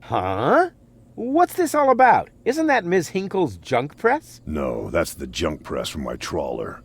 Huh? What's this all about? Isn't that Ms. Hinkle's junk press? No, that's the junk press from my trawler.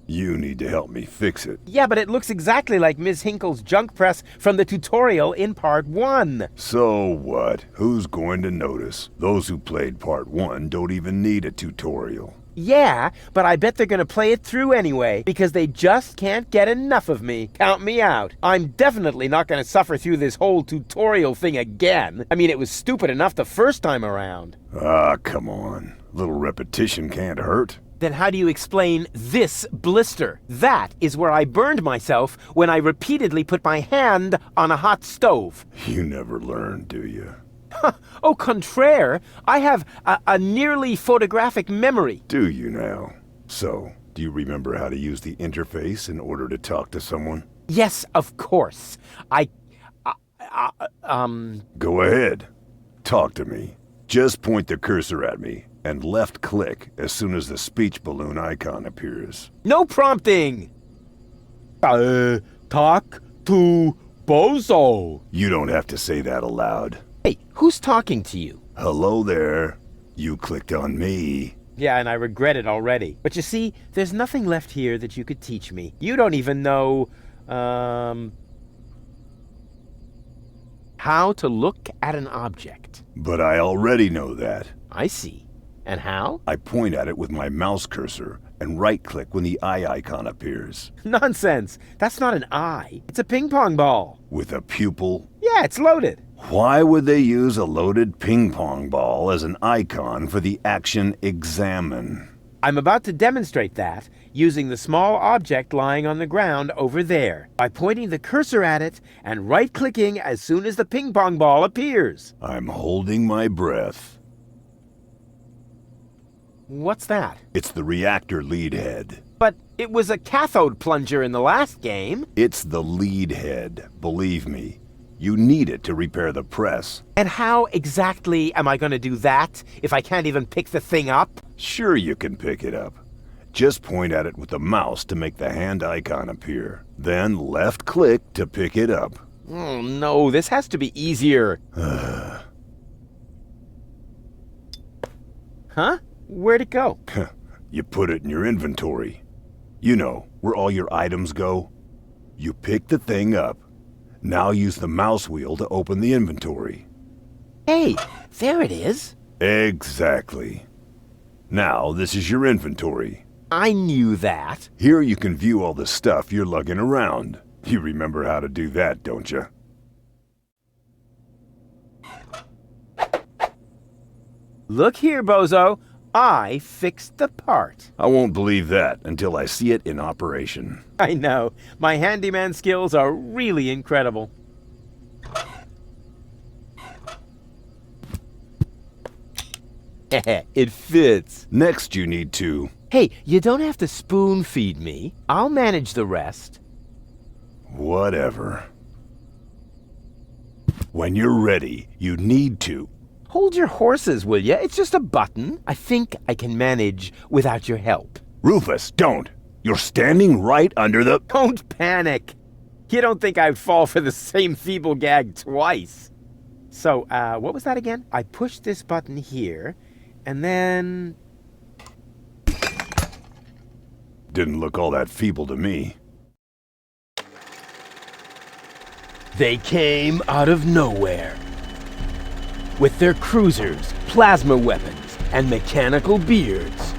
You need to help me fix it. Yeah, but it looks exactly like Ms. Hinkle's junk press from the tutorial in Part 1. So what? Who's going to notice? Those who played Part 1 don't even need a tutorial. Yeah, but I bet they're gonna play it through anyway, because they just can't get enough of me. Count me out. I'm definitely not gonna suffer through this whole tutorial thing again. I mean, it was stupid enough the first time around. Ah, come on. A little repetition can't hurt. Then how do you explain this blister? That is where I burned myself when I repeatedly put my hand on a hot stove. You never learn, do you? Au contraire, I have a nearly photographic memory. Do you now? So, do you remember how to use the interface in order to talk to someone? Yes, of course. Go ahead. Talk to me. Just point the cursor at me and left-click as soon as the speech balloon icon appears. No prompting! Talk to Bozo. You don't have to say that aloud. Hey, who's talking to you? Hello there. You clicked on me. Yeah, and I regret it already. But you see, there's nothing left here that you could teach me. You don't even know, how to look at an object. But I already know that. I see. And how? I point at it with my mouse cursor and right-click when the eye icon appears. Nonsense. That's not an eye. It's a ping pong ball. With a pupil? Yeah, it's loaded. Why would they use a loaded ping pong ball as an icon for the action examine? I'm about to demonstrate that using the small object lying on the ground over there by pointing the cursor at it and right-clicking as soon as the ping pong ball appears. I'm holding my breath. What's that? It's the reactor lead head. But it was a cathode plunger in the last game. It's the lead head, believe me. You need it to repair the press. And how exactly am I going to do that if I can't even pick the thing up? Sure you can pick it up. Just point at it with the mouse to make the hand icon appear. Then left-click to pick it up. Oh no, this has to be easier. Huh? Where'd it go? You put it in your inventory. You know, where all your items go. You pick the thing up. Now use the mouse wheel to open the inventory. Hey, there it is. Exactly. Now, this is your inventory. I knew that. Here you can view all the stuff you're lugging around. You remember how to do that, don't you? Look here, Bozo. I fixed the part. I won't believe that until I see it in operation. I know. My handyman skills are really incredible. It fits. Next you need to... Hey, you don't have to spoon feed me. I'll manage the rest. Whatever. When you're ready, you need to... Hold your horses, will ya? It's just a button. I think I can manage without your help. Rufus, don't! You're standing right under the... Don't panic. You don't think I'd fall for the same feeble gag twice. So, what was that again? I pushed this button here, and then... Didn't look all that feeble to me. They came out of nowhere. With their cruisers, plasma weapons, and mechanical beards.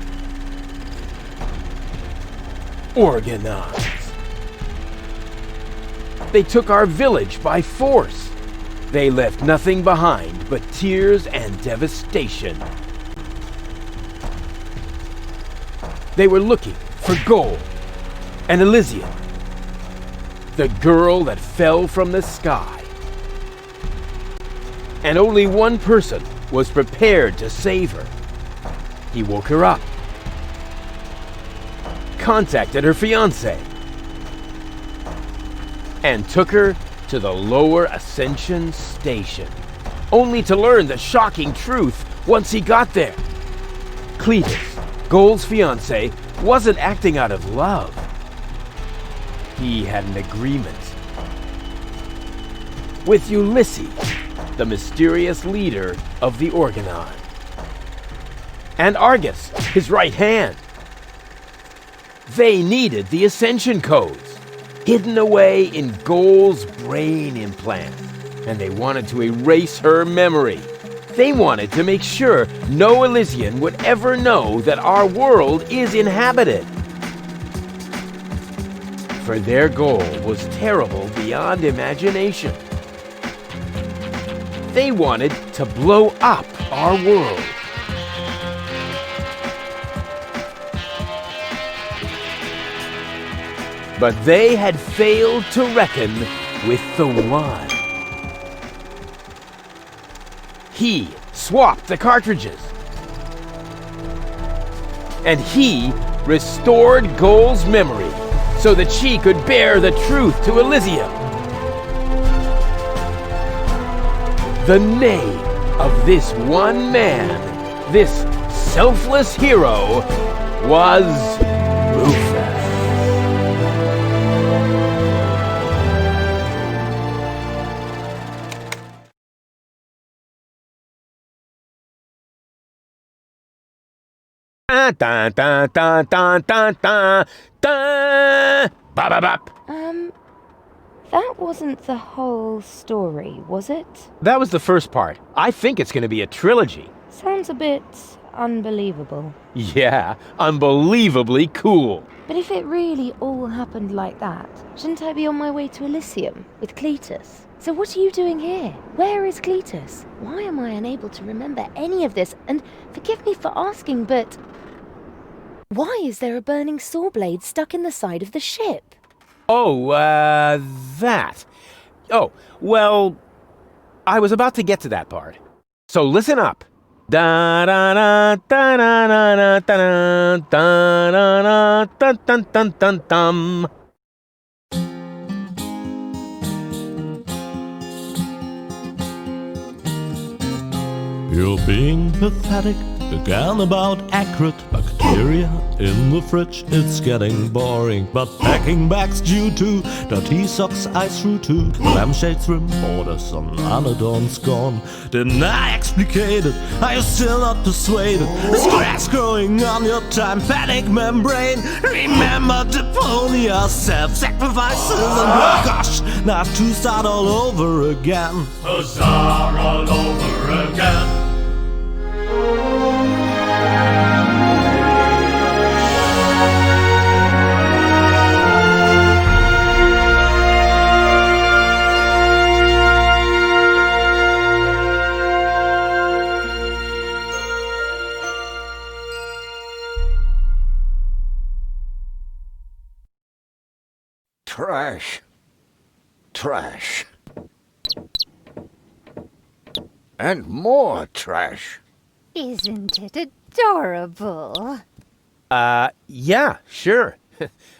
Organized. They took our village by force. They left nothing behind but tears and devastation. They were looking for gold and Elysium, the girl that fell from the sky. And only one person was prepared to save her. He woke her up, contacted her fiancé, and took her to the lower Ascension station, only to learn the shocking truth once he got there. Cletus, Gold's fiancé, wasn't acting out of love. He had an agreement with Ulysses the mysterious leader of the Organon. And Argus, his right hand. They needed the Ascension codes, hidden away in Goal's brain implant, and they wanted to erase her memory. They wanted to make sure no Elysian would ever know that our world is inhabited. For their goal was terrible beyond imagination. They wanted to blow up our world. But they had failed to reckon with the One. He swapped the cartridges. And he restored Goal's memory so that she could bear the truth to Elysium. The name of this one man, this selfless hero, was Rufus. Dun, dun, dun, dun, dun, dun, dun. Ba-ba-bop. That wasn't the whole story, was it? That was the first part. I think it's going to be a trilogy. Sounds a bit unbelievable. Yeah, unbelievably cool. But if it really all happened like that, shouldn't I be on my way to Elysium with Cletus? So what are you doing here? Where is Cletus? Why am I unable to remember any of this? And forgive me for asking, but why is there a burning saw blade stuck in the side of the ship? Oh, that. Oh, well, I was about to get to that part. So listen up. Da da da da da da da da da da dun dun dun dun. You're being pathetic again about accurate bacteria in the fridge. It's getting boring, but packing bags due to dirty socks I threw to lampshades, rim borders on Anadon's gone. Didn't I explicate it? Are you still not persuaded? There's grass growing on your tympanic membrane. Remember Deponia, self-sacrifices, and oh gosh, now I have to start all over again. Huzzah, all over again. Trash. Trash. And more trash. Isn't it adorable? Yeah, sure.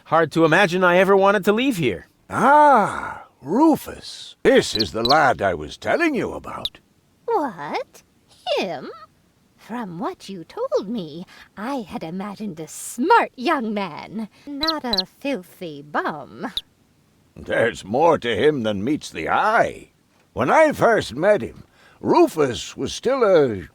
Hard to imagine I ever wanted to leave here. Ah, Rufus. This is the lad I was telling you about. What? Him? From what you told me, I had imagined a smart young man, not a filthy bum. There's more to him than meets the eye. When I first met him, Rufus was still a...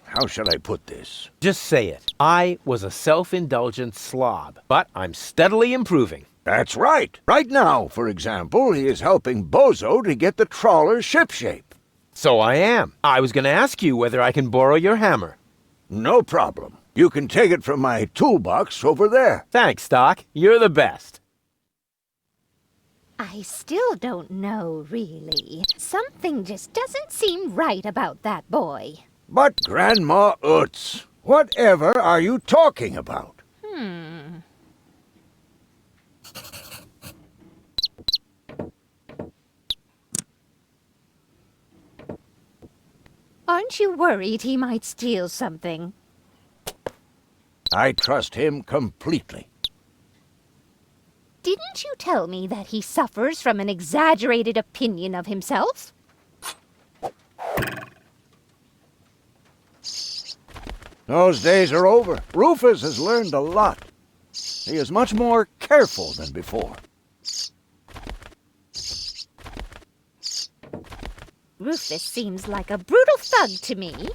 How shall I put this? Just say it. I was a self-indulgent slob, but I'm steadily improving. That's right. Right now, for example, he is helping Bozo to get the trawler shipshape. So I am. I was going to ask you whether I can borrow your hammer. No problem. You can take it from my toolbox over there. Thanks, Doc. You're the best. I still don't know, really. Something just doesn't seem right about that boy. But Grandma Utz, whatever are you talking about? Aren't you worried he might steal something? I trust him completely. Didn't you tell me that he suffers from an exaggerated opinion of himself? Those days are over. Rufus has learned a lot. He is much more careful than before. Rufus seems like a brutal thug to me.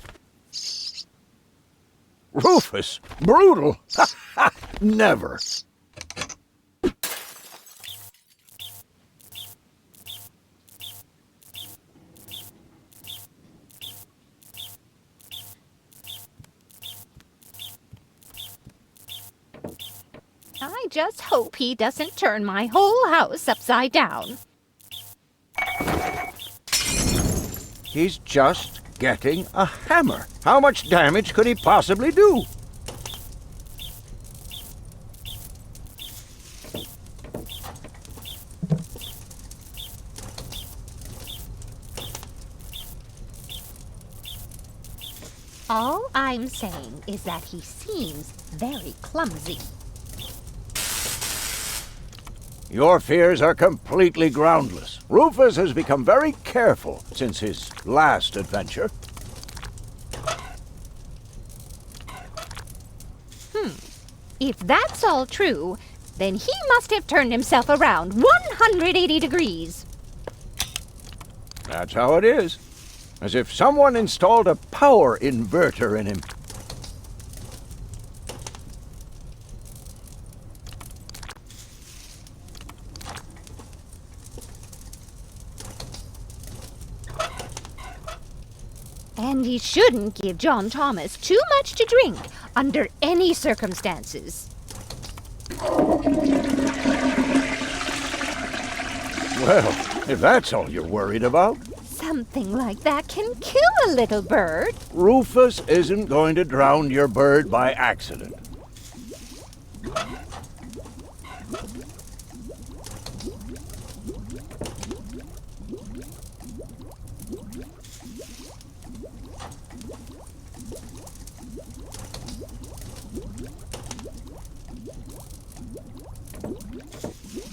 Rufus? Brutal? Never. I just hope he doesn't turn my whole house upside down. He's just getting a hammer. How much damage could he possibly do? All I'm saying is that he seems very clumsy. Your fears are completely groundless. Rufus has become very careful since his last adventure. If that's all true, then he must have turned himself around 180 degrees. That's how it is. As if someone installed a power inverter in him. And he shouldn't give John Thomas too much to drink under any circumstances. Well, if that's all you're worried about, Something like that can kill a little bird. Rufus isn't going to drown your bird by accident.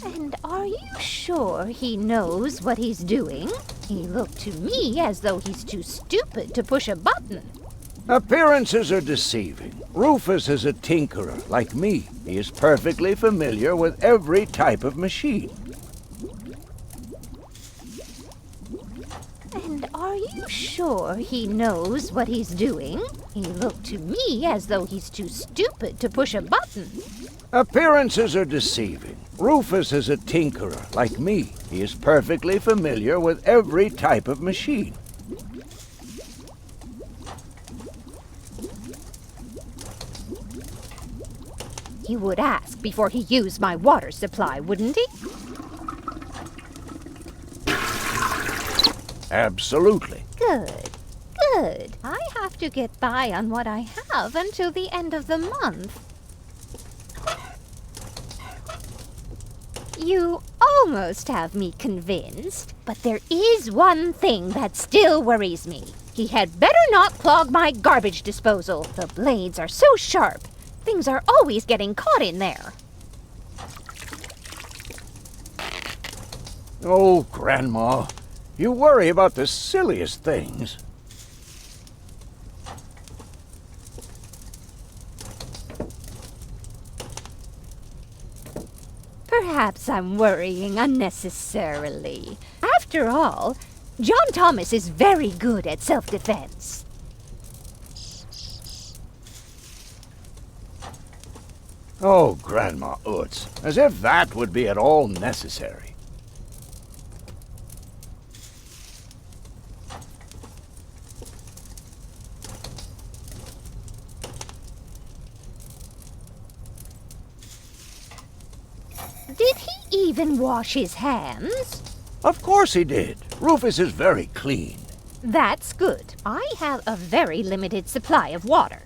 And are you sure he knows what he's doing? He looked to me as though he's too stupid to push a button. Appearances are deceiving. Rufus is a tinkerer, like me. He is perfectly familiar with every type of machine. And are you sure he knows what he's doing? He looked to me as though he's too stupid to push a button. Appearances are deceiving. Rufus is a tinkerer, like me. He is perfectly familiar with every type of machine. He would ask before he used my water supply, wouldn't he? Absolutely. Good. Good. I have to get by on what I have until the end of the month. You almost have me convinced, but there is one thing that still worries me. He had better not clog my garbage disposal. The blades are so sharp. Things are always getting caught in there. Oh, Grandma, you worry about the silliest things. Perhaps I'm worrying unnecessarily. After all, John Thomas is very good at self-defense. Oh, Grandma Utz, as if that would be at all necessary. Did he even wash his hands? Of course he did. Rufus is very clean. That's good. I have a very limited supply of water.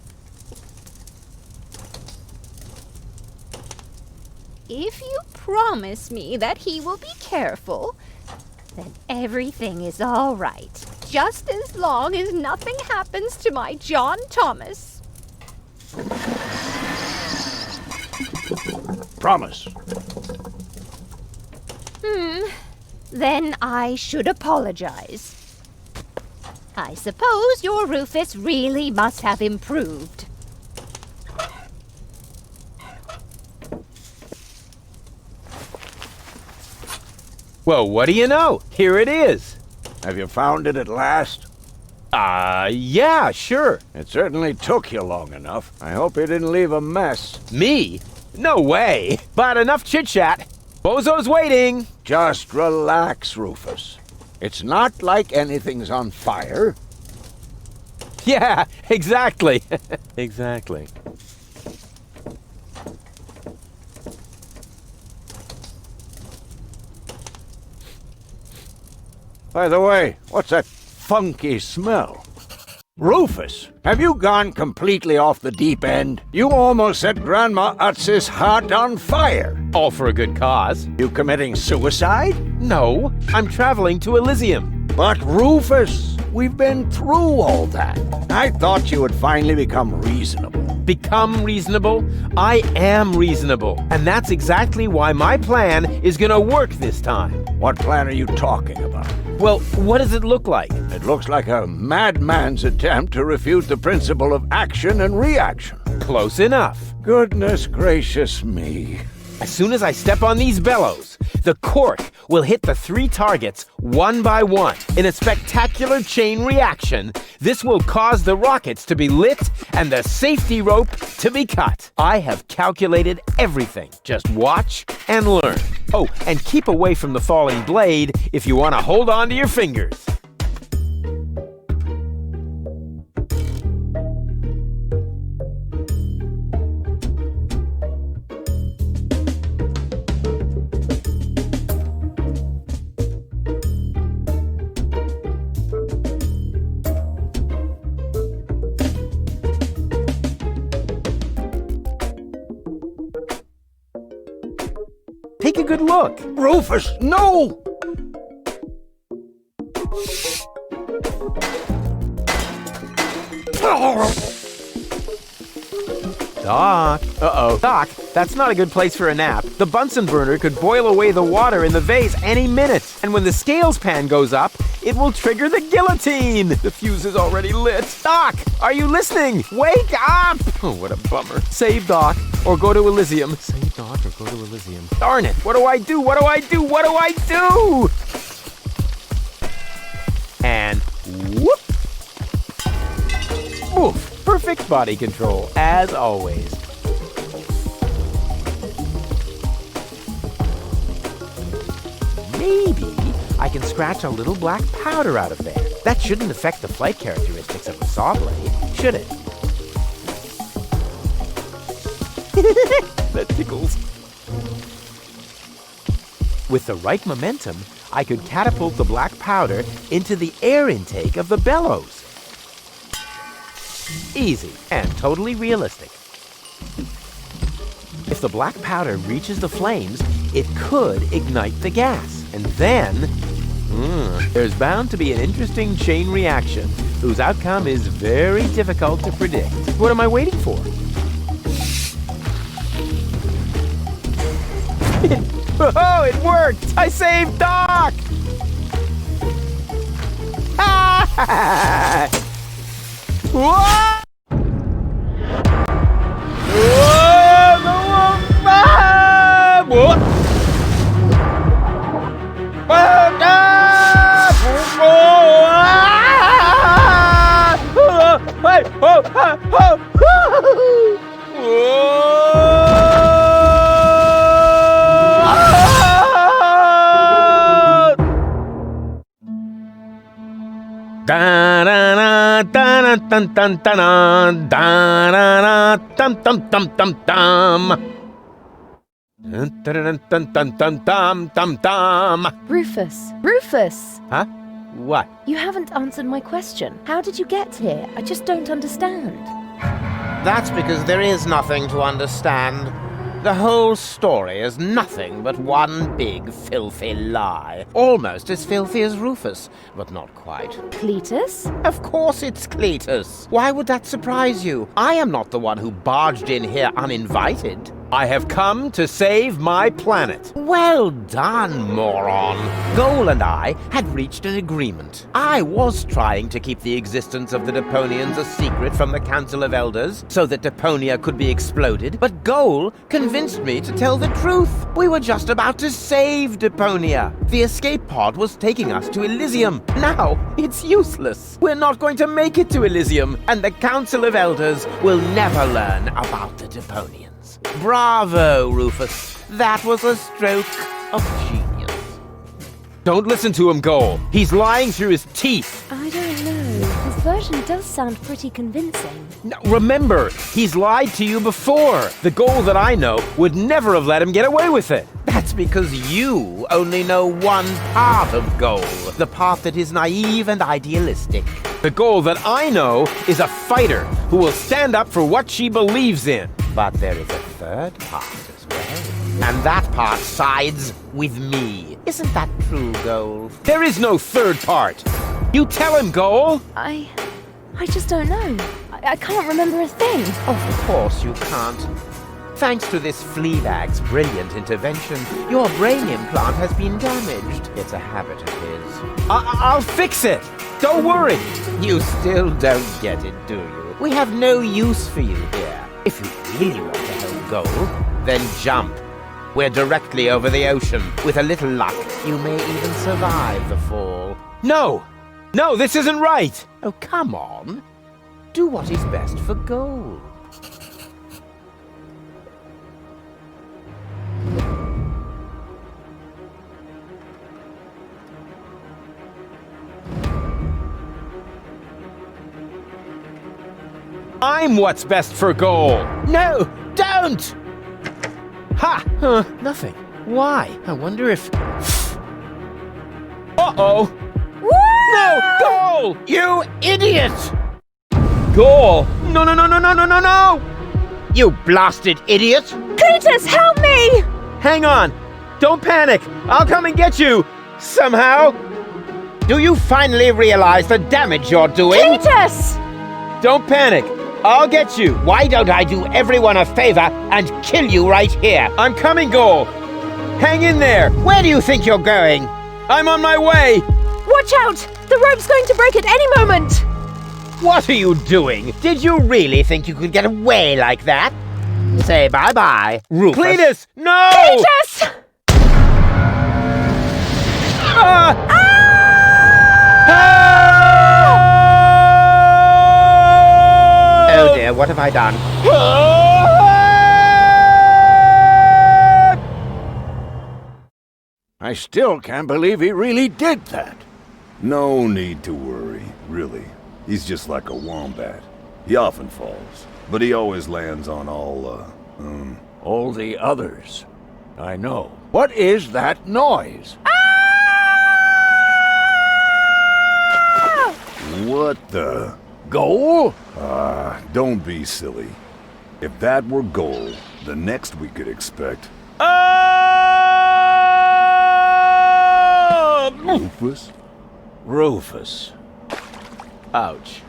If you promise me that he will be careful, then everything is all right. Just as long as nothing happens to my John Thomas. Promise. Then I should apologize. I suppose your Rufus really must have improved. Well, what do you know? Here it is. Have you found it at last? Yeah, sure. It certainly took you long enough. I hope you didn't leave a mess. Me? No way. But enough chit-chat. Bozo's waiting. Just relax, Rufus. It's not like anything's on fire. Yeah, exactly. Exactly. By the way, what's that funky smell? Rufus, have you gone completely off the deep end? You almost set Grandma Utz's heart on fire. All for a good cause. You committing suicide? No, I'm traveling to Elysium. But Rufus, we've been through all that. I thought you would finally become reasonable. Become reasonable? I am reasonable. And that's exactly why my plan is gonna work this time. What plan are you talking about? Well, what does it look like? It looks like a madman's attempt to refute the principle of action and reaction. Close enough. Goodness gracious me. As soon as I step on these bellows, the cork will hit the 3 targets one by one. In a spectacular chain reaction, this will cause the rockets to be lit and the safety rope to be cut. I have calculated everything. Just watch and learn. Oh, and keep away from the falling blade if you want to hold on to your fingers. Take a good look. Rufus, no! Doc. Uh-oh. Doc, that's not a good place for a nap. The Bunsen burner could boil away the water in the vase any minute. And when the scales pan goes up, it will trigger the guillotine. The fuse is already lit. Doc, are you listening? Wake up! Oh, what a bummer. Save Doc or go to Elysium. Save Doc or go to Elysium. Darn it. What do I do? What do I do? What do I do? And whoop. Oof. Perfect body control, as always. Maybe I can scratch a little black powder out of there. That shouldn't affect the flight characteristics of the saw blade, should it? That tickles. With the right momentum, I could catapult the black powder into the air intake of the bellows. Easy and totally realistic. If the black powder reaches the flames, it could ignite the gas. And then, there's bound to be an interesting chain reaction whose outcome is very difficult to predict. What am I waiting for? Oh, it worked! I saved Doc! Whoa! Rufus! Rufus! Huh? What? You haven't answered my question. How did you get here? I just don't understand. That's because there is nothing to understand. The whole story is nothing but one big filthy lie. Almost as filthy as Rufus, but not quite. Cletus? Of course it's Cletus. Why would that surprise you? I am not the one who barged in here uninvited. I have come to save my planet. Well done, moron. Goal and I had reached an agreement. I was trying to keep the existence of the Deponians a secret from the Council of Elders so that Deponia could be exploded, but Goal convinced me to tell the truth. We were just about to save Deponia. The escape pod was taking us to Elysium. Now, it's useless. We're not going to make it to Elysium, and the Council of Elders will never learn about the Deponians. Bravo, Rufus. That was a stroke of genius. Don't listen to him, Goal. He's lying through his teeth. I don't know. His version does sound pretty convincing. Now, remember, he's lied to you before. The Goal that I know would never have let him get away with it. That's because you only know one part of Goal, the part that is naive and idealistic. The Goal that I know is a fighter who will stand up for what she believes in. But there is a third part as well. And that part sides with me. Isn't that true, Goal? There is no third part. You tell him, Goal. I just don't know. I can't remember a thing. Of course you can't. Thanks to this Fleabag's brilliant intervention, your brain implant has been damaged. It's a habit of his. I'll fix it. Don't worry. You still don't get it, do you? We have no use for you here. If you really want to help Goal, then jump. We're directly over the ocean. With a little luck, you may even survive the fall. No, this isn't right. Oh, come on. Do what is best for Goal. I'm what's best for Goal. No, don't! Ha! Nothing. Why? I wonder if... Uh-oh. No, Goal! You idiot! Goal! No! You blasted idiot! Cletus, help me! Hang on. Don't panic. I'll come and get you. Somehow. Do you finally realize the damage you're doing? Cletus! Don't panic. I'll get you. Why don't I do everyone a favor and kill you right here? I'm coming, Goal. Hang in there. Where do you think you're going? I'm on my way. Watch out! The rope's going to break at any moment! What are you doing? Did you really think you could get away like that? Say bye-bye, Rufus. Cletus, no! Cletus! Oh dear, what have I done? I still can't believe he really did that. No need to worry, really. He's just like a wombat. He often falls, but he always lands on All the others. I know. What is that noise? What the? Goal? Don't be silly. If that were Goal, the next we could expect... Rufus? Rufus. Ouch.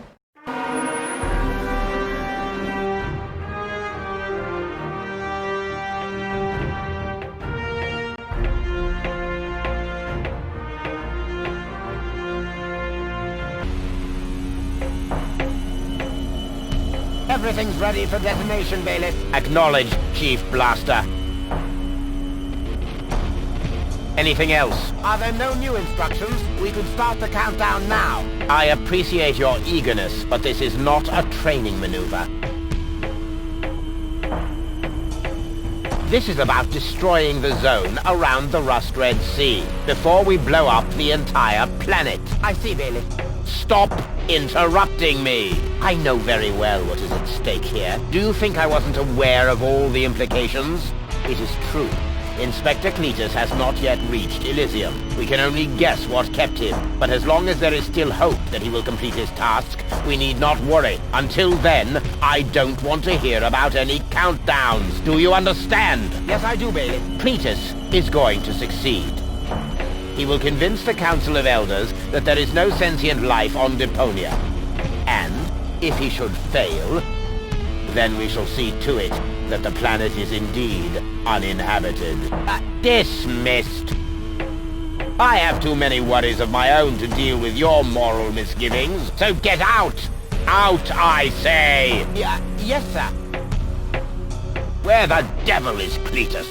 Everything's ready for detonation, Bailiff. Acknowledged, Chief Blaster. Anything else? Are there no new instructions? We could start the countdown now. I appreciate your eagerness, but this is not a training maneuver. This is about destroying the zone around the Rust Red Sea before we blow up the entire planet. I see, Bailiff. Stop interrupting me. I know very well what is at stake here. Do you think I wasn't aware of all the implications? It is true. Inspector Cletus has not yet reached Elysium. We can only guess what kept him, but as long as there is still hope that he will complete his task, we need not worry. Until then, I don't want to hear about any countdowns. Do you understand? Yes, I do, Bailiff. Cletus is going to succeed. He will convince the Council of Elders that there is no sentient life on Deponia. And, if he should fail, then we shall see to it that the planet is indeed uninhabited. Dismissed. I have too many worries of my own to deal with your moral misgivings, so get out! Out, I say! Yes, sir. Where the devil is Cletus?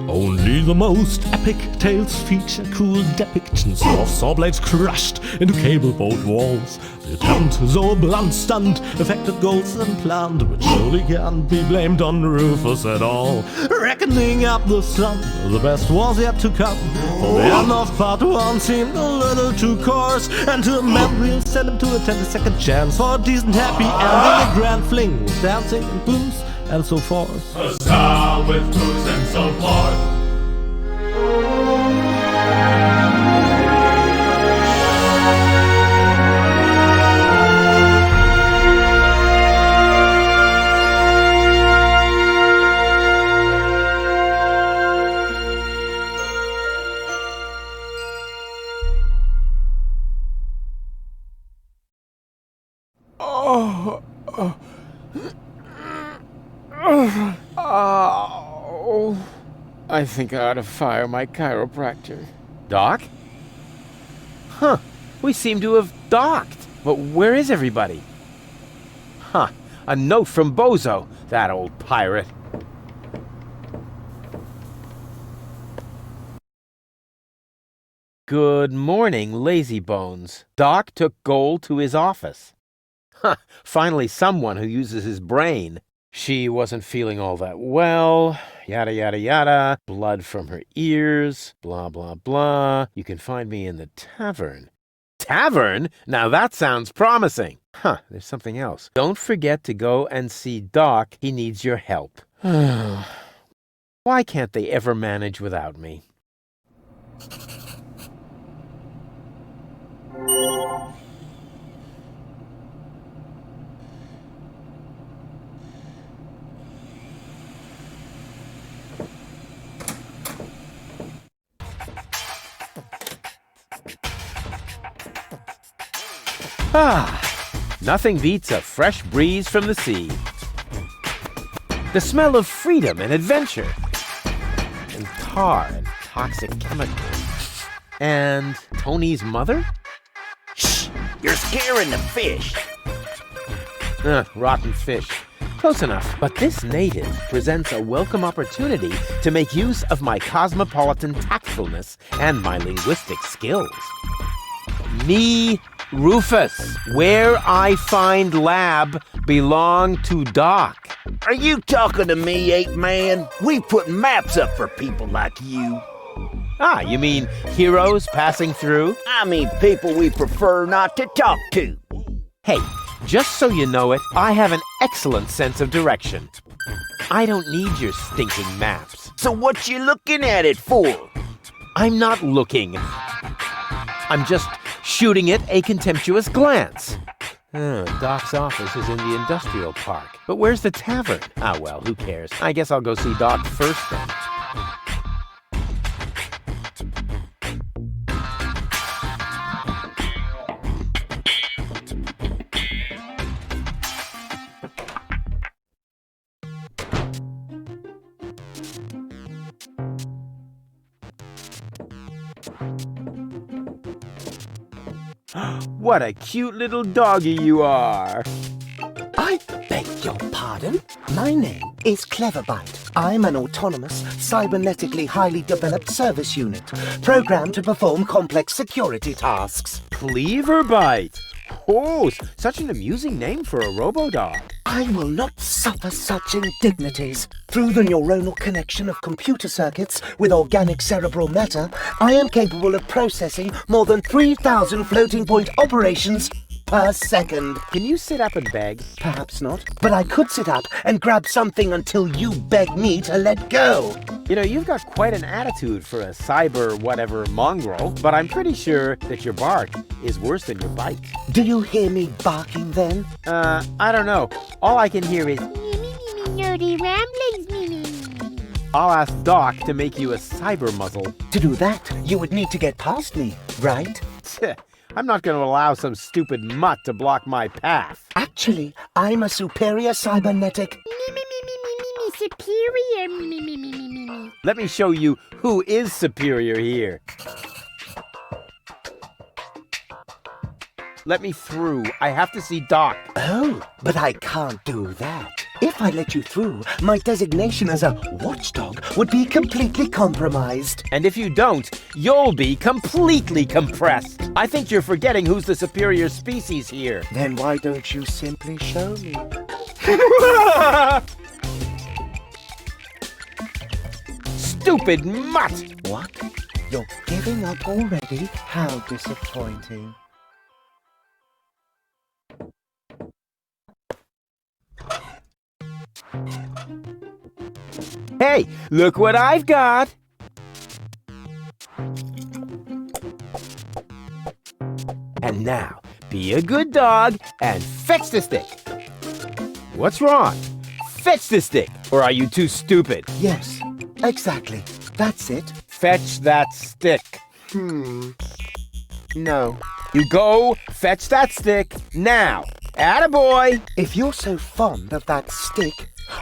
Only the most epic tales feature cool depictions of saw blades crushed into cable boat walls. The attempt, though blunt stunt, affected goals and planned, which surely can't be blamed on Rufus at all. Reckoning up the sum, the best was yet to come. For the end of part one seemed a little too coarse, and to a man we'll send him to attend a second chance for a decent happy ending, a grand fling with dancing and booze and so forth. A star with booze and so forth. Oh, I think I ought to fire my chiropractor. Doc? Huh, we seem to have docked. But where is everybody? Huh, a note from Bozo, that old pirate. Good morning, lazy bones. Doc took Gold to his office. Huh, finally someone who uses his brain. She wasn't feeling all that well, yada yada yada, blood from her ears, blah blah blah. You can find me in the tavern. Tavern? Now that sounds promising. Huh, there's something else. Don't forget to go and see Doc. He needs your help. Why can't they ever manage without me? Nothing beats a fresh breeze from the sea. The smell of freedom and adventure. And tar and toxic chemicals. And Tony's mother? Shh! You're scaring the fish! Rotten fish. Close enough. But this native presents a welcome opportunity to make use of my cosmopolitan tactfulness and my linguistic skills. Me, Rufus, where I find lab belong to Doc. Are you talking to me, ape-man? We put maps up for people like you. Ah, you mean heroes passing through? I mean people we prefer not to talk to. Hey, just so you know it, I have an excellent sense of direction. I don't need your stinking maps. So what you looking at it for? I'm not looking. I'm just shooting it a contemptuous glance. Doc's office is in the industrial park. But where's the tavern? Ah, well, who cares? I guess I'll go see Doc first then. What a cute little doggy you are. I beg your pardon? My name is Cleverbite. I'm an autonomous, cybernetically highly developed service unit, programmed to perform complex security tasks. Cleverbite. Oh, such an amusing name for a robo-dog. I will not suffer such indignities. Through the neuronal connection of computer circuits with organic cerebral matter, I am capable of processing more than 3,000 floating point operations per second. Can you sit up and beg? Perhaps not, but I could sit up and grab something until you beg me to let go. You know, you've got quite an attitude for a cyber whatever mongrel, but I'm pretty sure that your bark is worse than your bite. Do you hear me barking then? I don't know. All I can hear is Nerdy ramblings, Mimi. I'll ask Doc to make you a cyber muzzle. To do that, you would need to get past me, right? I'm not going to allow some stupid mutt to block my path. Actually, I'm a superior cybernetic. Superior, Let me show you who is superior here. Let me through. I have to see Doc. Oh, but I can't do that. If I let you through, my designation as a watchdog would be completely compromised. And if you don't, you'll be completely compressed. I think you're forgetting who's the superior species here. Then why don't you simply show me? Stupid mutt! What? You're giving up already? How disappointing. Hey, look what I've got! And now, be a good dog and fetch the stick. What's wrong? Fetch the stick, or are you too stupid? Yes, exactly. That's it. Fetch that stick. No. You go fetch that stick now. Attaboy! If you're so fond of that stick,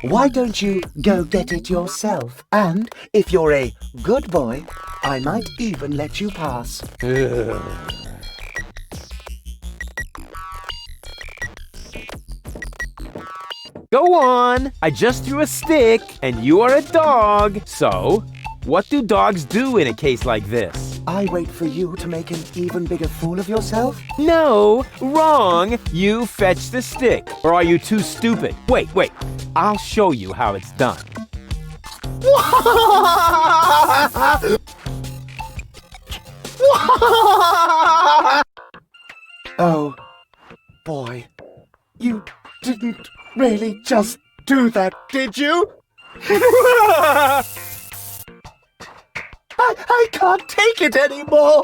why don't you go get it yourself? And if you're a good boy, I might even let you pass. Go on! I just threw a stick, and you are a dog. So, what do dogs do in a case like this? I wait for you to make an even bigger fool of yourself? No, wrong! You fetch the stick. Or are you too stupid? Wait. I'll show you how it's done. Oh, boy. You didn't really just do that, did you? I can't take it anymore!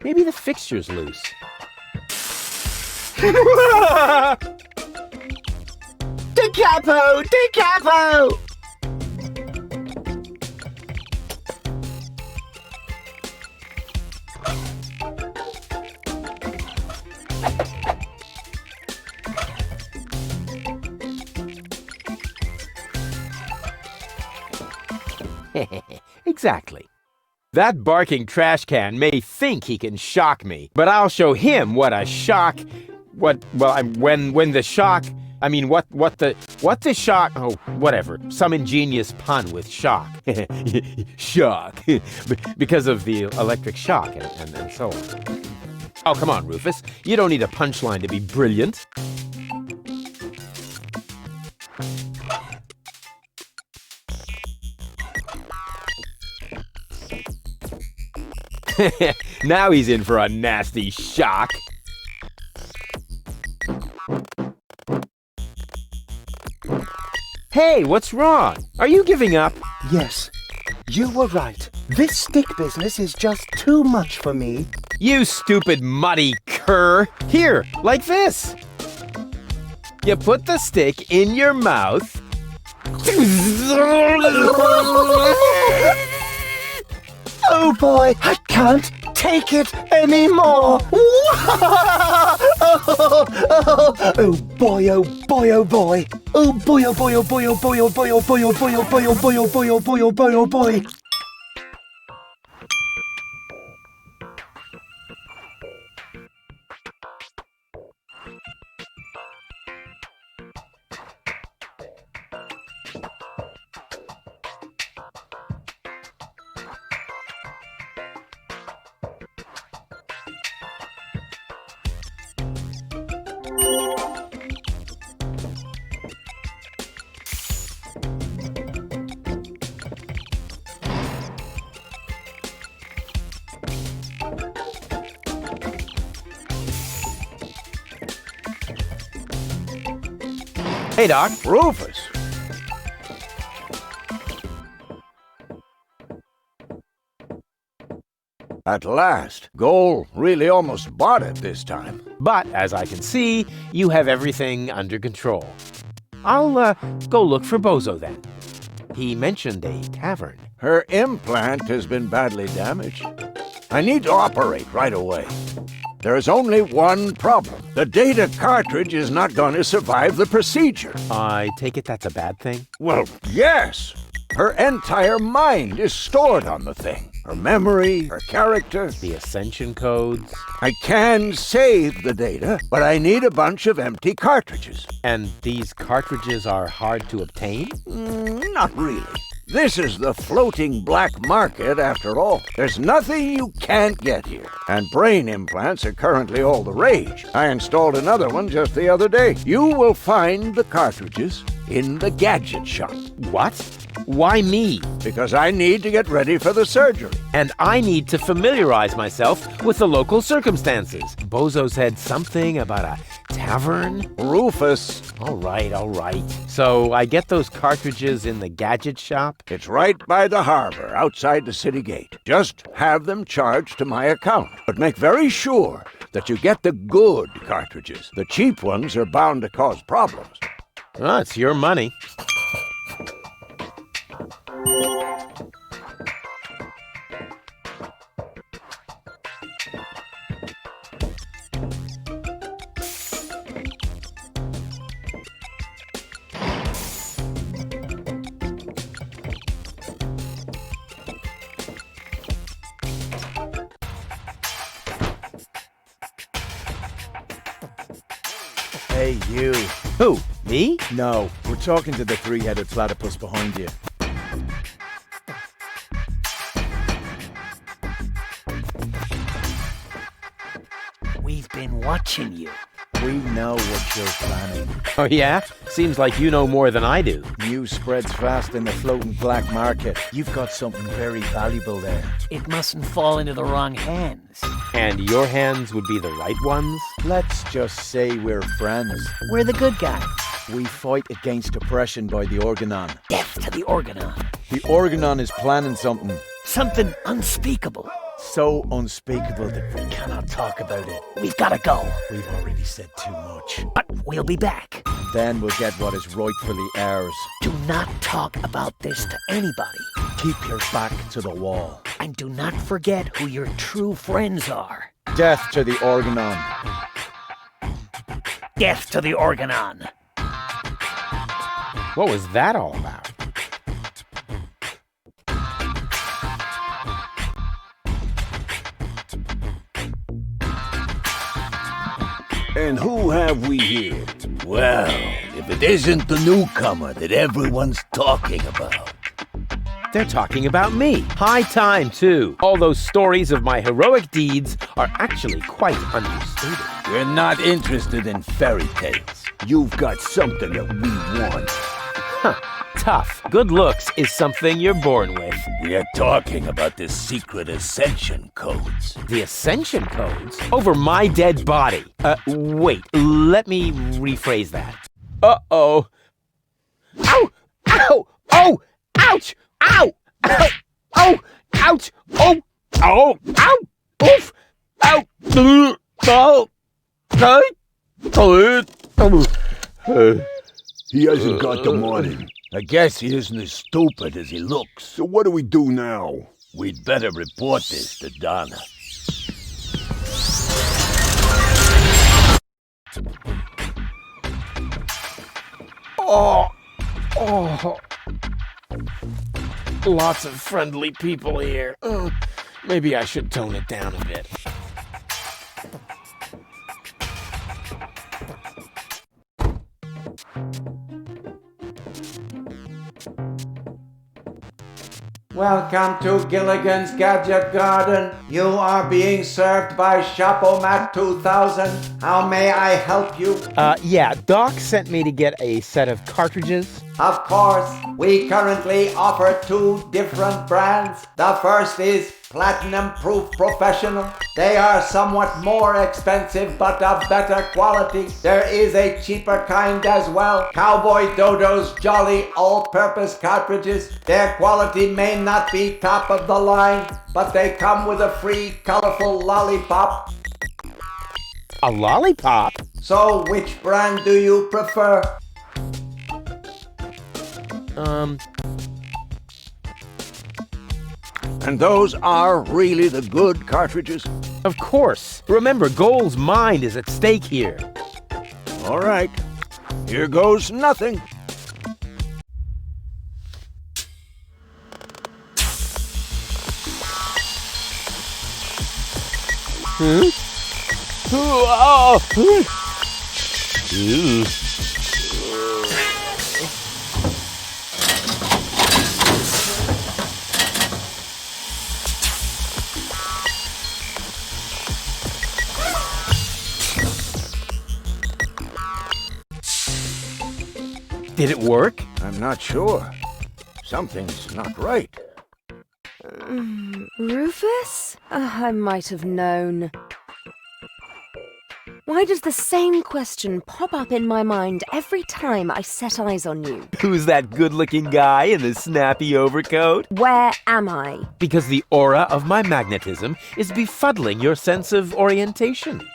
Maybe the fixture's loose. Da capo! Exactly. That barking trash can may think he can shock me, but I'll show him what the shock, oh, whatever, some ingenious pun with shock. Shock. Because of the electric shock and so on. Oh, come on, Rufus. You don't need a punchline to be brilliant. Now he's in for a nasty shock. Hey, what's wrong? Are you giving up? Yes, you were right. This stick business is just too much for me. You stupid muddy cur. Here, like this. You put the stick in your mouth. Oh boy, I can't take it anymore. Oh boy, oh boy, oh boy. Oh boy, oh boy, oh boy, oh boy, oh boy, oh boy, oh boy, oh boy, oh boy, oh boy, oh boy, oh boy, oh boy. Hey, Doc. Rufus! At last. Goal really almost bought it this time. But, as I can see, you have everything under control. I'll go look for Bozo then. He mentioned a tavern. Her implant has been badly damaged. I need to operate right away. There's only one problem. The data cartridge is not going to survive the procedure. I take it that's a bad thing? Well, yes. Her entire mind is stored on the thing. Her memory, her character. The Ascension codes. I can save the data, but I need a bunch of empty cartridges. And these cartridges are hard to obtain? Not really. This is the floating black market after all. There's nothing you can't get here. And brain implants are currently all the rage. I installed another one just the other day. You will find the cartridges in the gadget shop. What? Why me? Because I need to get ready for the surgery. And I need to familiarize myself with the local circumstances. Bozo said something about a tavern? Rufus. All right. So I get those cartridges in the gadget shop? It's right by the harbor, outside the city gate. Just have them charged to my account. But make very sure that you get the good cartridges. The cheap ones are bound to cause problems. Well, it's your money. Hey, you. Who? Me? No, we're talking to the three-headed platypus behind you. We've been watching you. We know what you're planning. Oh yeah? Seems like you know more than I do. News spreads fast in the floating black market. You've got something very valuable there. It mustn't fall into the wrong hands. And your hands would be the right ones? Let's just say we're friends. We're the good guys. We fight against oppression by the Organon. Death to the Organon. The Organon is planning something. Something unspeakable. So unspeakable that we cannot talk about it. We've got to go. We've already said too much. But we'll be back. Then we'll get what is rightfully ours. Do not talk about this to anybody. Keep your back to the wall. And do not forget who your true friends are. Death to the Organon. Death to the Organon. What was that all about? And who have we here? Well, if it isn't the newcomer that everyone's talking about. They're talking about me. High time, too. All those stories of my heroic deeds are actually quite understated. We're not interested in fairy tales. You've got something that we want. Huh. Tough. Good looks is something you're born with. We are talking about the secret Ascension codes. The Ascension codes? Over my dead body. Wait. Let me rephrase that. Uh-oh. Ow! Ow! Oh! Ouch! Ow! Ow! Oh! Ouch! Oh! Oh! Ow! Oof! Ow! Oh! He hasn't got the money. I guess he isn't as stupid as he looks. So what do we do now? We'd better report this to Donna. Oh! Lots of friendly people here. Maybe I should tone it down a bit. Welcome to Gilligan's Gadget Garden. You are being served by Shopomat 2000. How may I help you? Yeah, Doc sent me to get a set of cartridges Of course, we currently offer 2 different brands. The first is Platinum Proof Professional. They are somewhat more expensive but of better quality. There is a cheaper kind as well. Cowboy Dodo's Jolly All-Purpose Cartridges. Their quality may not be top of the line, but they come with a free colorful lollipop. A lollipop? So which brand do you prefer? And those are really the good cartridges? Of course. Remember, Goal's mind is at stake here. All right. Here goes nothing. Hmm? Oh! Ew. Did it work? I'm not sure. Something's not right. Rufus? I might have known. Why does the same question pop up in my mind every time I set eyes on you? Who's that good-looking guy in the snappy overcoat? Where am I? Because the aura of my magnetism is befuddling your sense of orientation.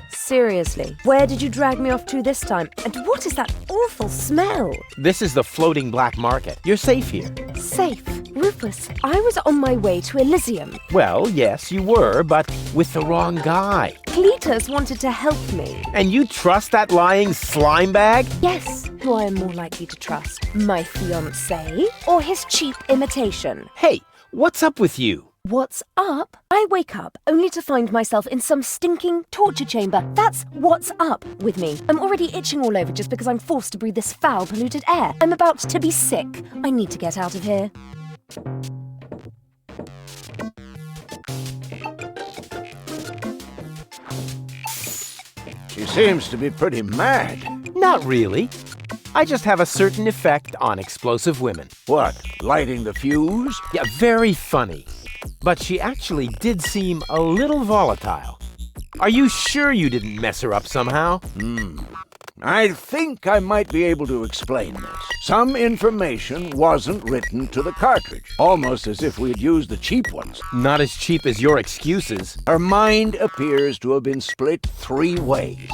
Seriously, where did you drag me off to this time? And what is that awful smell? This is the floating black market. You're safe here. Safe? Rufus, I was on my way to Elysium. Well, yes, you were, but with the wrong guy. Cletus wanted to help me. And you trust that lying slime bag? Yes, who I am more likely to trust. My fiancé or his cheap imitation? Hey, what's up with you? What's up? I wake up only to find myself in some stinking torture chamber. That's what's up with me. I'm already itching all over just because I'm forced to breathe this foul, polluted air. I'm about to be sick. I need to get out of here. She seems to be pretty mad. Not really. I just have a certain effect on explosive women. What, lighting the fuse? Yeah, very funny. But she actually did seem a little volatile. Are you sure you didn't mess her up somehow? I think I might be able to explain this. Some information wasn't written to the cartridge, almost as if we had used the cheap ones. Not as cheap as your excuses. Her mind appears to have been split 3 ways.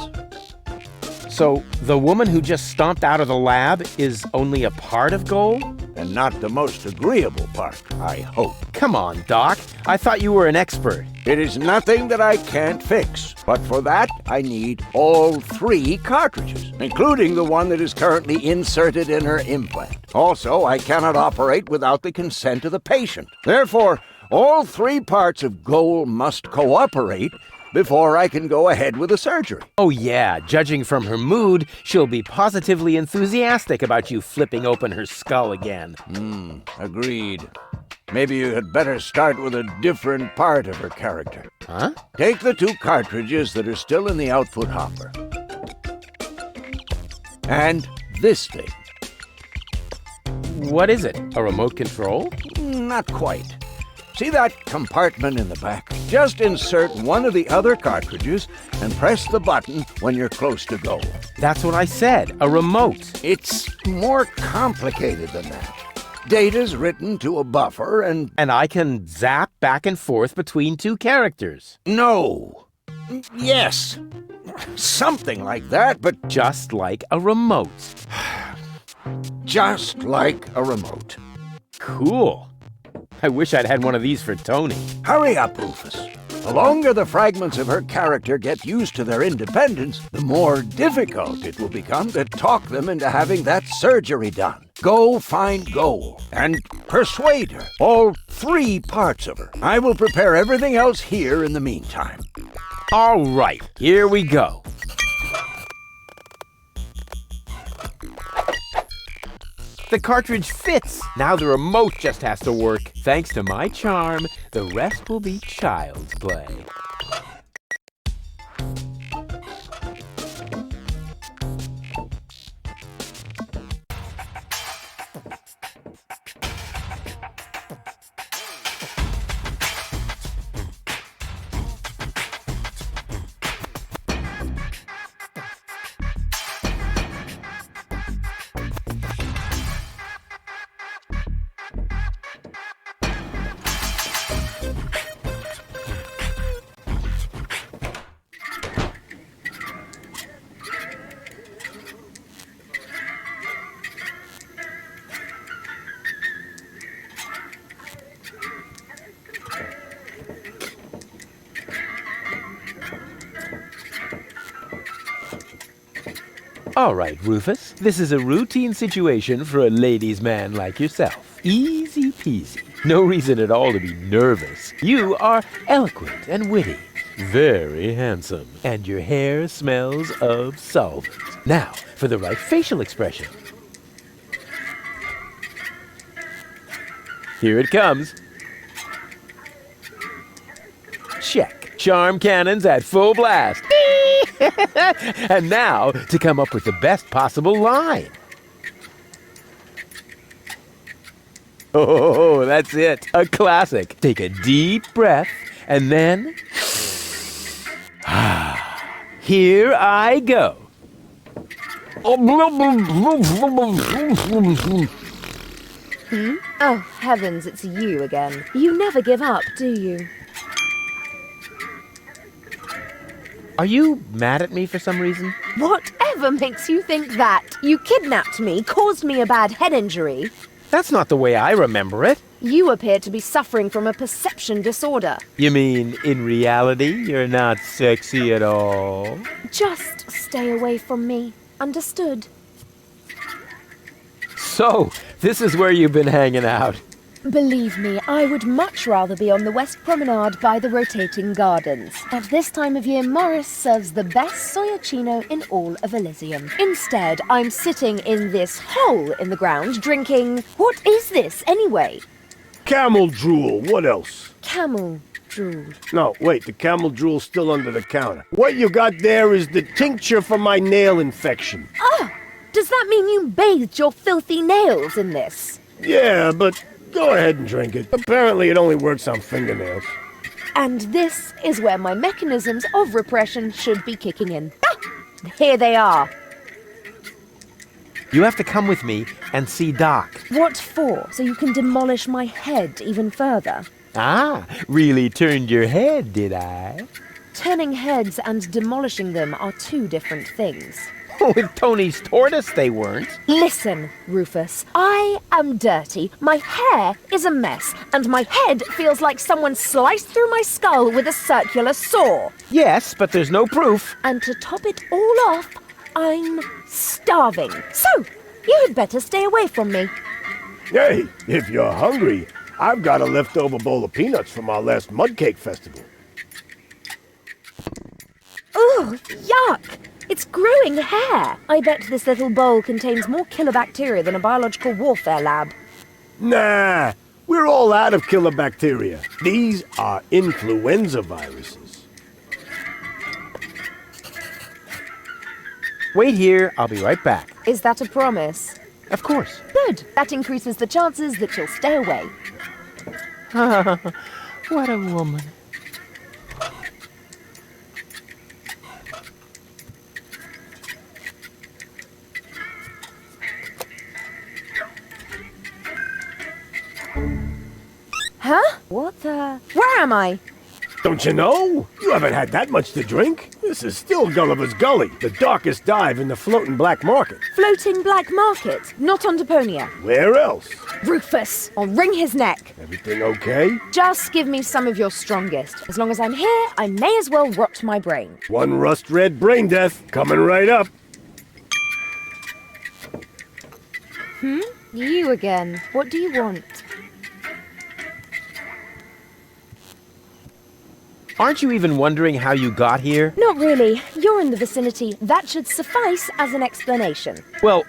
So, the woman who just stomped out of the lab is only a part of Goal? And not the most agreeable part, I hope. Come on, Doc. I thought you were an expert. It is nothing that I can't fix, but for that I need all 3 cartridges, including the one that is currently inserted in her implant. Also, I cannot operate without the consent of the patient. Therefore, all 3 parts of Goal must cooperate before I can go ahead with the surgery. Oh yeah, judging from her mood, she'll be positively enthusiastic about you flipping open her skull again. Agreed. Maybe you had better start with a different part of her character. Huh? Take the 2 cartridges that are still in the output hopper. And this thing. What is it? A remote control? Not quite. See that compartment in the back? Just insert one of the other cartridges and press the button when you're close to Goal. That's what I said, a remote. It's more complicated than that. Data's written to a buffer and... And I can zap back and forth between 2 characters. No. Yes. Something like that, but... Just like a remote. Just like a remote. Cool. I wish I'd had one of these for Tony. Hurry up, Rufus. The longer the fragments of her character get used to their independence, the more difficult it will become to talk them into having that surgery done. Go find Goal and persuade her. All 3 parts of her. I will prepare everything else here in the meantime. All right, here we go. The cartridge fits. Now the remote just has to work. Thanks to my charm, the rest will be child's play. All right, Rufus. This is a routine situation for a ladies' man like yourself. Easy peasy. No reason at all to be nervous. You are eloquent and witty. Very handsome. And your hair smells of solvent. Now, for the right facial expression. Here it comes. Check. Charm cannons at full blast. And now, to come up with the best possible line. Oh, that's it. A classic. Take a deep breath, and then... Here I go. Oh, heavens, it's you again. You never give up, do you? Are you mad at me for some reason? Whatever makes you think that? You kidnapped me, caused me a bad head injury. That's not the way I remember it. You appear to be suffering from a perception disorder. You mean, in reality, you're not sexy at all? Just stay away from me. Understood? So, this is where you've been hanging out. Believe me, I would much rather be on the West Promenade by the rotating gardens. At this time of year, Morris serves the best soyacino in all of Elysium. Instead, I'm sitting in this hole in the ground drinking... What is this, anyway? Camel drool, what else? Camel drool. No, wait, the camel drool's still under the counter. What you got there is the tincture for my nail infection. Oh! Does that mean you bathed your filthy nails in this? Yeah, but go ahead and drink it. Apparently it only works on fingernails. And this is where my mechanisms of repression should be kicking in. Ah! Here they are. You have to come with me and see Doc. What for? So you can demolish my head even further? Ah, really turned your head, did I? Turning heads and demolishing them are two different things. With Tony's tortoise, they weren't. Listen, Rufus, I am dirty, my hair is a mess, and my head feels like someone sliced through my skull with a circular saw. Yes, but there's no proof. And to top it all off, I'm starving. So, you had better stay away from me. Hey, if you're hungry, I've got a leftover bowl of peanuts from our last mud cake festival. Ooh, yuck! It's growing hair. I bet this little bowl contains more killer bacteria than a biological warfare lab. Nah, we're all out of killer bacteria. These are influenza viruses. Wait here, I'll be right back. Is that a promise? Of course. Good. That increases the chances that you'll stay away. What a woman. Huh? What the... Where am I? Don't you know? You haven't had that much to drink. This is still Gulliver's Gully, the darkest dive in the floating black market. Floating black market? Not on Deponia. Where else? Rufus, I'll wring his neck. Everything okay? Just give me some of your strongest. As long as I'm here, I may as well rot my brain. One rust-red brain death coming right up. You again. What do you want? Aren't you even wondering how you got here? Not really. You're in the vicinity. That should suffice as an explanation. Well,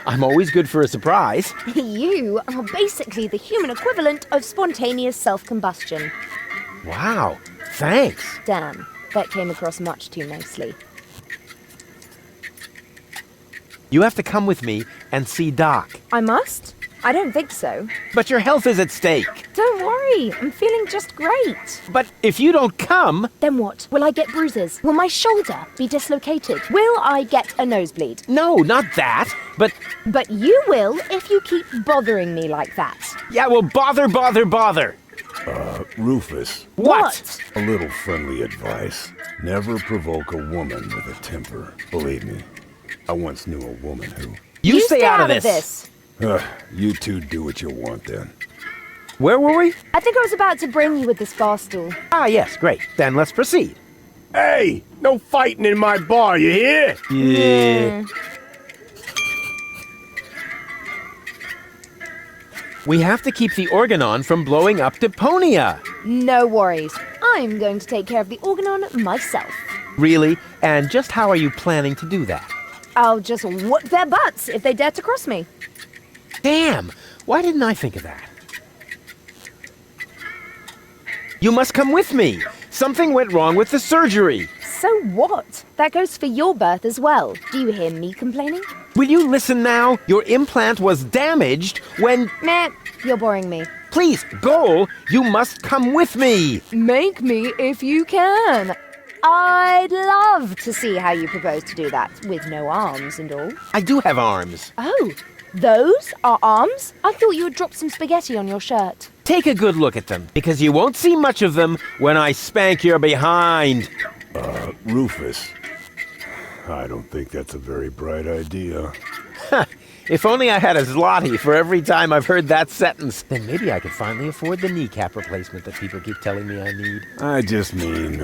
I'm always good for a surprise. You are basically the human equivalent of spontaneous self-combustion. Wow, thanks. Damn, that came across much too nicely. You have to come with me and see Doc. I must? I don't think so. But your health is at stake. Don't worry, I'm feeling just great. But if you don't come... Then what? Will I get bruises? Will my shoulder be dislocated? Will I get a nosebleed? No, not that, but... But you will if you keep bothering me like that. Yeah, well, bother. Rufus. What? A little friendly advice. Never provoke a woman with a temper. Believe me, I once knew a woman who... You stay out of this. You two do what you want then. Where were we? I think I was about to bring you with this bar stool. Ah, yes, great. Then let's proceed. Hey, no fighting in my bar, you hear? Yeah. We have to keep the organon from blowing up Deponia. No worries. I'm going to take care of the organon myself. Really? And just how are you planning to do that? I'll just whoop their butts if they dare to cross me. Damn! Why didn't I think of that? You must come with me. Something went wrong with the surgery. So what? That goes for your birth as well. Do you hear me complaining? Will you listen now? Your implant was damaged when... Meh, you're boring me. Please, Goal, you must come with me. Make me if you can. I'd love to see how you propose to do that, with no arms and all. I do have arms. Oh, those are arms? I thought you had dropped some spaghetti on your shirt. Take a good look at them, because you won't see much of them when I spank your behind. Rufus, I don't think that's a very bright idea. If only I had a zloty for every time I've heard that sentence, then maybe I could finally afford the kneecap replacement that people keep telling me I need. I just mean,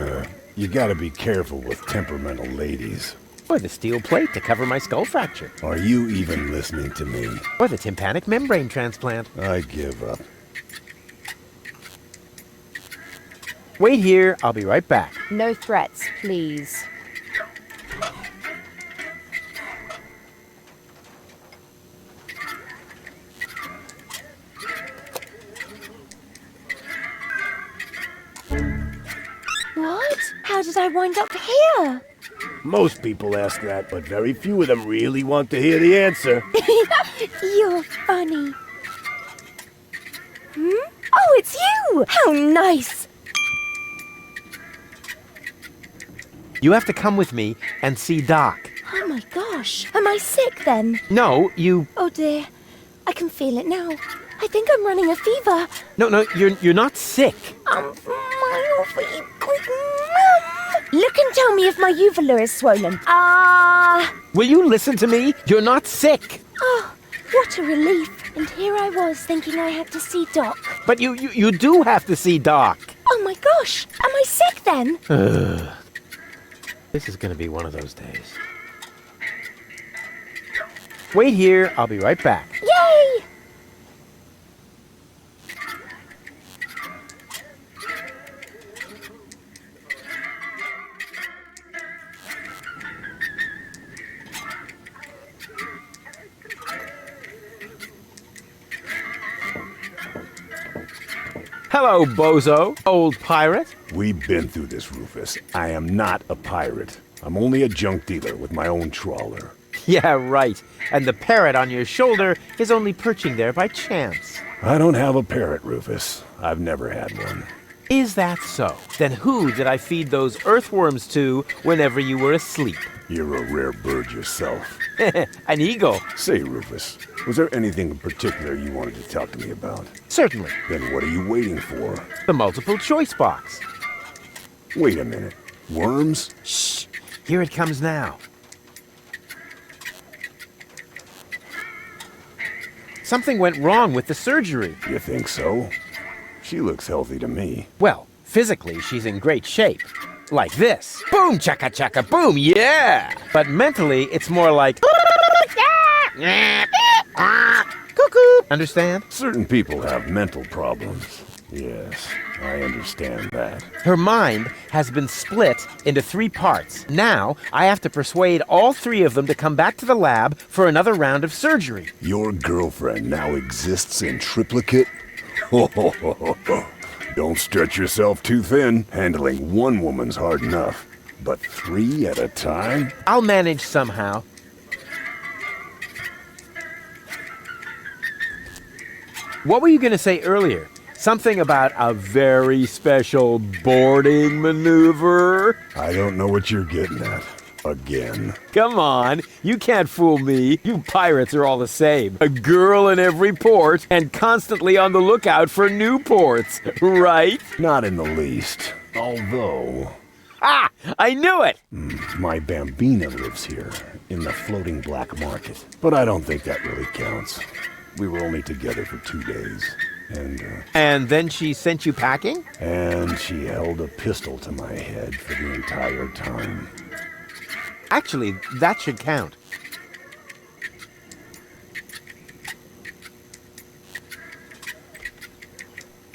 you gotta be careful with temperamental ladies. Or the steel plate to cover my skull fracture. Are you even listening to me? Or the tympanic membrane transplant. I give up. Wait here, I'll be right back. No threats, please. What? How did I wind up here? Most people ask that, but very few of them really want to hear the answer. You're funny. Oh, it's you! How nice! You have to come with me and see Doc. Oh my gosh. Am I sick then? No, you... Oh dear. I can feel it now. I think I'm running a fever. No, you're not sick. Look and tell me if my uvula is swollen. Will you listen to me? You're not sick. Oh, what a relief. And here I was thinking I had to see Doc. But you do have to see Doc. Oh my gosh. Am I sick then? This is gonna be one of those days. Wait here, I'll be right back. Yay! Hello, bozo, old pirate. We've been through this, Rufus. I am not a pirate. I'm only a junk dealer with my own trawler. Yeah, right. And the parrot on your shoulder is only perching there by chance. I don't have a parrot, Rufus. I've never had one. Is that so? Then who did I feed those earthworms to whenever you were asleep? You're a rare bird yourself. An eagle. Say, Rufus, was there anything in particular you wanted to talk to me about? Certainly. Then what are you waiting for? The multiple choice box. Wait a minute. Worms? Shh. Here it comes now. Something went wrong with the surgery. You think so? She looks healthy to me. Well, physically, she's in great shape. Like this. Boom, chaka chaka, boom, yeah! But mentally, it's more like... Cuckoo! Understand? Certain people have mental problems. Yes, I understand that. Her mind has been split into 3 parts. Now, I have to persuade all 3 of them to come back to the lab for another round of surgery. Your girlfriend now exists in triplicate? Don't stretch yourself too thin. Handling one woman's hard enough. But 3 at a time? I'll manage somehow. What were you going to say earlier? Something about a very special boarding maneuver? I don't know what you're getting at. Again. Come on, you can't fool me. You pirates are all the same. A girl in every port and constantly on the lookout for new ports, right? Not in the least. Although... Ah! I knew it! My bambina lives here, in the floating black market. But I don't think that really counts. We were only together for 2 days. And then she sent you packing? And she held a pistol to my head for the entire time. Actually, that should count.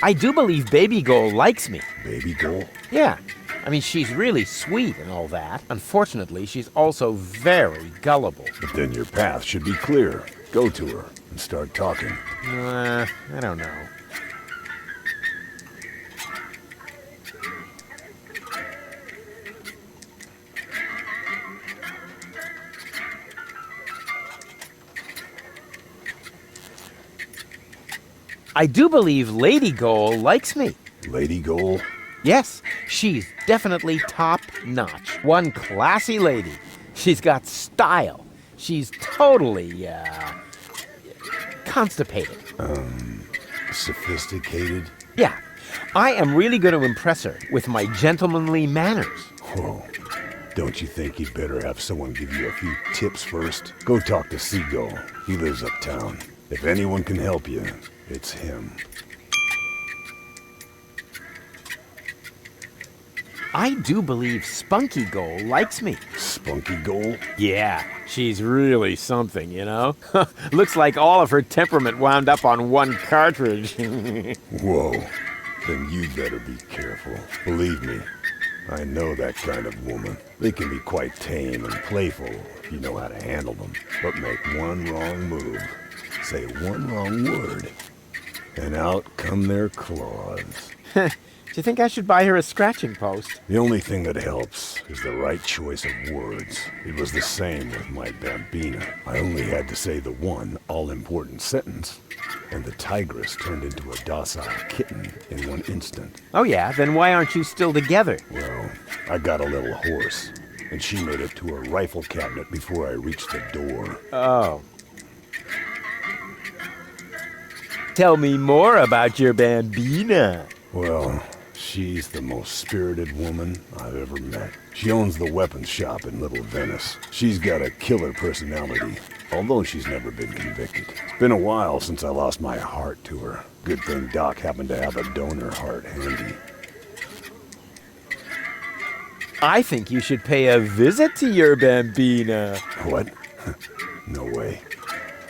I do believe Baby Goal likes me. Baby Goal? Yeah. I mean, she's really sweet and all that. Unfortunately, she's also very gullible. But then your path should be clear. Go to her and start talking. I don't know. I do believe Lady Goal likes me. Lady Goal? Yes, she's definitely top-notch. One classy lady. She's got style. She's totally, constipated. Sophisticated? Yeah. I am really going to impress her with my gentlemanly manners. Whoa. Don't you think you'd better have someone give you a few tips first? Go talk to Seagull. He lives uptown. If anyone can help you, it's him. I do believe Spunky Goal likes me. Spunky Goal? Yeah, she's really something, you know? Looks like all of her temperament wound up on one cartridge. Whoa. Then you'd better be careful. Believe me, I know that kind of woman. They can be quite tame and playful if you know how to handle them. But make one wrong move, say one wrong word, and out come their claws. Do you think I should buy her a scratching post? The only thing that helps is the right choice of words. It was the same with my Bambina. I only had to say the one all-important sentence, and the tigress turned into a docile kitten in one instant. Oh yeah? Then why aren't you still together? Well, I got a little horse, and she made it to her rifle cabinet before I reached the door. Oh. Tell me more about your Bambina. Well, she's the most spirited woman I've ever met. She owns the weapons shop in Little Venice. She's got a killer personality, although she's never been convicted. It's been a while since I lost my heart to her. Good thing Doc happened to have a donor heart handy. I think you should pay a visit to your Bambina. What? No way.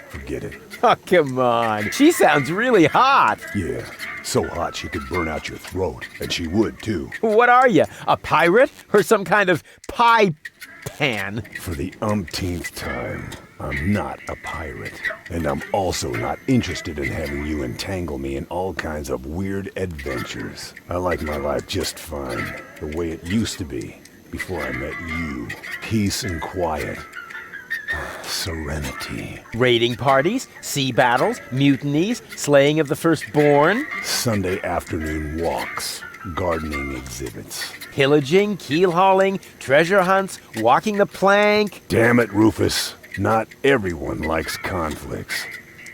Forget it. Oh, come on. She sounds really hot. Yeah, so hot she could burn out your throat, and she would too. What are you, a pirate? Or some kind of pie pan? For the umpteenth time, I'm not a pirate. And I'm also not interested in having you entangle me in all kinds of weird adventures. I like my life just fine, the way it used to be, before I met you. Peace and quiet. Serenity. Raiding parties, sea battles, mutinies, slaying of the firstborn. Sunday afternoon walks, gardening exhibits. Pillaging, keel hauling, treasure hunts, walking the plank. Damn it, Rufus. Not everyone likes conflicts.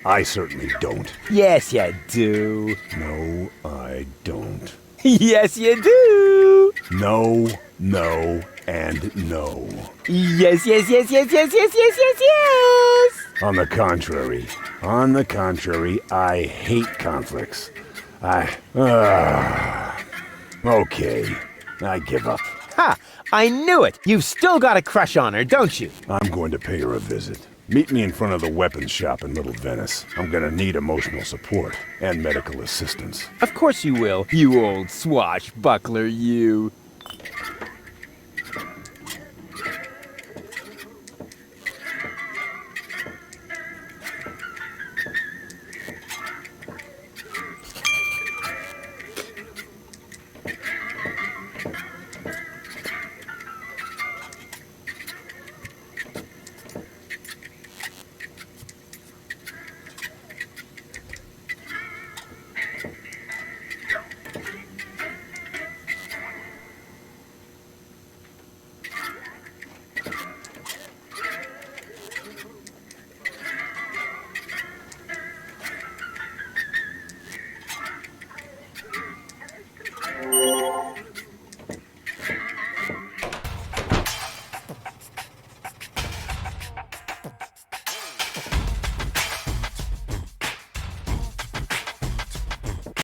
I certainly don't. Yes, you do. No, I don't. Yes, you do. No, no, and no. Yes, yes, yes, yes, yes, yes, yes, yes, yes. On the contrary, I hate conflicts. Okay, I give up. Ha! I knew it! You've still got a crush on her, don't you? I'm going to pay her a visit. Meet me in front of the weapons shop in Little Venice. I'm gonna need emotional support and medical assistance. Of course you will, you old swashbuckler, you.